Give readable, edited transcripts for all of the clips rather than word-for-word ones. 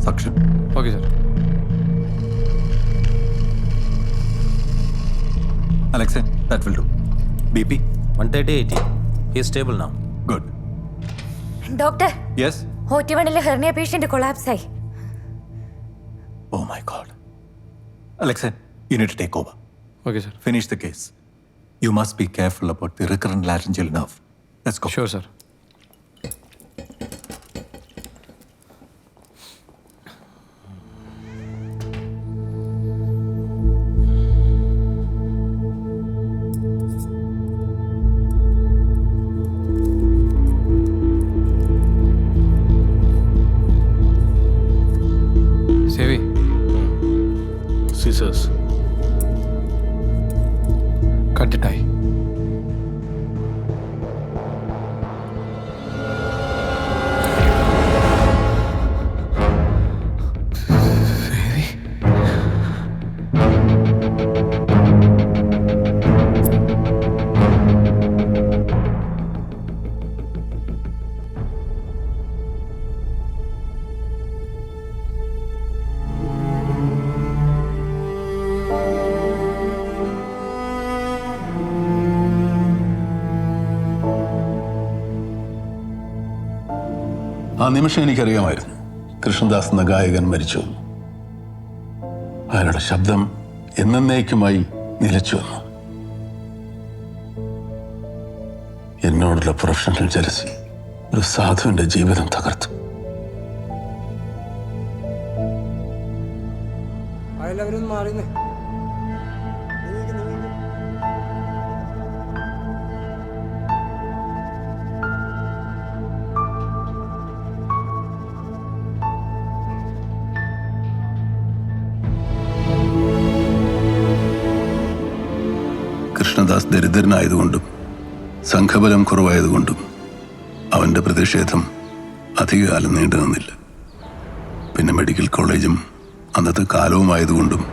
Suction. Okay, sir. Alexei, that will do. BP? 130/80. He is stable now. Good. Doctor Yes? OT1 hernia patient collapse ആയി. Oh my God. Alexei, you need to take over. Okay, sir. Finish the case. You must be careful about the recurrent laryngeal nerve. Let's go. Sure, sir. Sevi. Scissors. Cut the tie. ആ നിമിഷം എനിക്കറിയാമായിരുന്നു കൃഷ്ണദാസ് എന്ന ഗായകൻ മരിച്ചു. അയാളുടെ ശബ്ദം എന്നേക്കുമായി നിലച്ചു വന്നു. എന്നോടുള്ള പ്രൊഫഷണൽ ജലസി ഒരു സാധുവിന്റെ ജീവിതം തകർത്തു. കൃഷ്ണദാസ് ദരിദ്രനായതുകൊണ്ടും സംഘബലം കുറവായതുകൊണ്ടും അവന്റെ പ്രതിഷേധം അധികകാലം നീണ്ടു നിന്നില്ല. പിന്നെ മെഡിക്കൽ കോളേജും അന്നത്തെ കാലവുമായതുകൊണ്ടും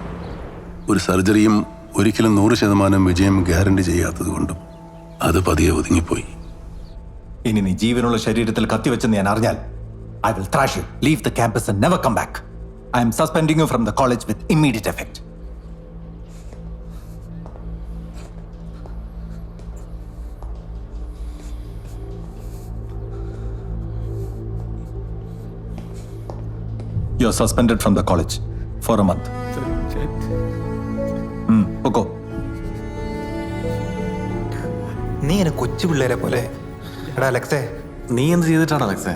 ഒരു സർജറിയും ഒരിക്കലും 100% വിജയം ഗ്യാരണ്ടി ചെയ്യാത്തതുകൊണ്ടും അത് പതിയെ ഒതുങ്ങിപ്പോയി. ഇനി നീ ജീവനുള്ള ശരീരത്തിൽ കത്തിവെച്ചെന്ന് ഞാൻ അറിഞ്ഞാൽ I will thrash you. Leave the campus and never come back. I am suspending you from the college with immediate effect. You are suspended from the college for a month. Okay. നീ എന്നെ കൊച്ചു പിള്ളേരെ പോലെ. എടാ അലക്സേ, നീ എന്ത് ചെയ്തിട്ടാണ് അലക്സേ?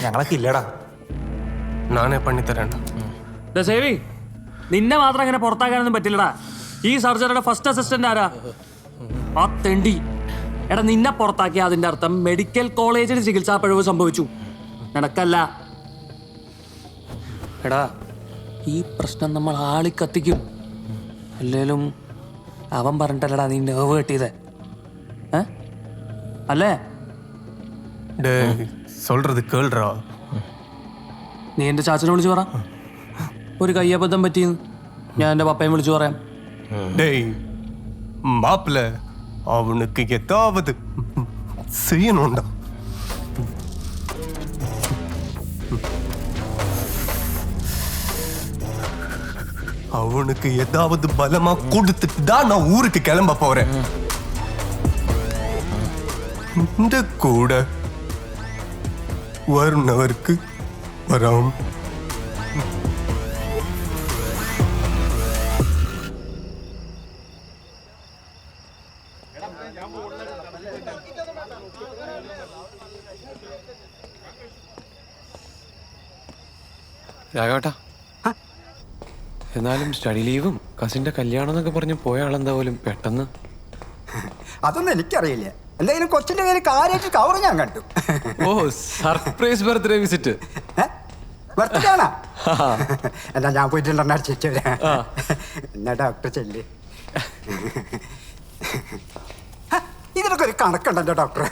ഞങ്ങളൊക്കെ ഇല്ലടാ. നാനേ പണിത്തരണ്ട. സേവി, നിന്നെ മാത്രം അങ്ങനെ പുറത്താക്കാനൊന്നും പറ്റില്ലടാ. ഈ സർജറിയുടെ ഫസ്റ്റ് അസിസ്റ്റന്റ് ആരാ? ആ തെണ്ടി. എടാ, നിന്നെ പുറത്താക്കിയ അതിന്റെ അർത്ഥം മെഡിക്കൽ കോളേജിൽ ചികിത്സാ പിഴവ് സംഭവിച്ചു, നടക്കല്ല. എടാ, ഈ പ്രശ്നം നമ്മൾ ആളിക്കത്തിക്കും. അല്ലേലും അവൻ പറഞ്ഞിട്ടല്ലടാ നീ നെർവ് കെട്ടിയത്, അല്ലേ? சொல்றது கேள்றா. നീ എൻ്റെ ചാച്ചനെ വിളിച്ചു പറ, ഒരു കയ്യബദ്ധം പറ്റിയെന്ന്. ഞാൻ എൻ്റെ പപ്പയും വിളിച്ചു പറയാം. டேய் மாப்பிள்ள, அவனுக்கு ஏதாவது செய்யணும்டா. அவனுக்கு ஏதாவது பலமா கொடுத்துட்டு தான் நான் ஊருக்கு கிளம்ப போறேன். இந்த கூட வருணவருக்கு வராம். രാഘവേട്ടാ, എന്നാലും സ്റ്റഡി ലീവും കസിന്റെ കല്യാണം എന്നൊക്കെ പറഞ്ഞ് പോയ ആളെന്താ പോലും പെട്ടെന്ന്. അതൊന്നും എനിക്കറിയില്ല. എന്തായാലും കൊച്ചിന്റെ കയ്യിൽ കാര്യമായിട്ട് കവർ ഞാൻ കണ്ടു. ഓ, സർപ്രൈസ് ബർത്ത്ഡേ വിസിറ്റ്. ബർത്ത്ഡേ ആണോ? എന്നാ ഞാൻ പോയിട്ടുണ്ടെന്ന് അടിച്ചു എന്നാ ഡോക്ടർ ചെല്ല്. ഇതിനൊക്കെ ഒരു കണക്കുണ്ടല്ലോ ഡോക്ടറെ.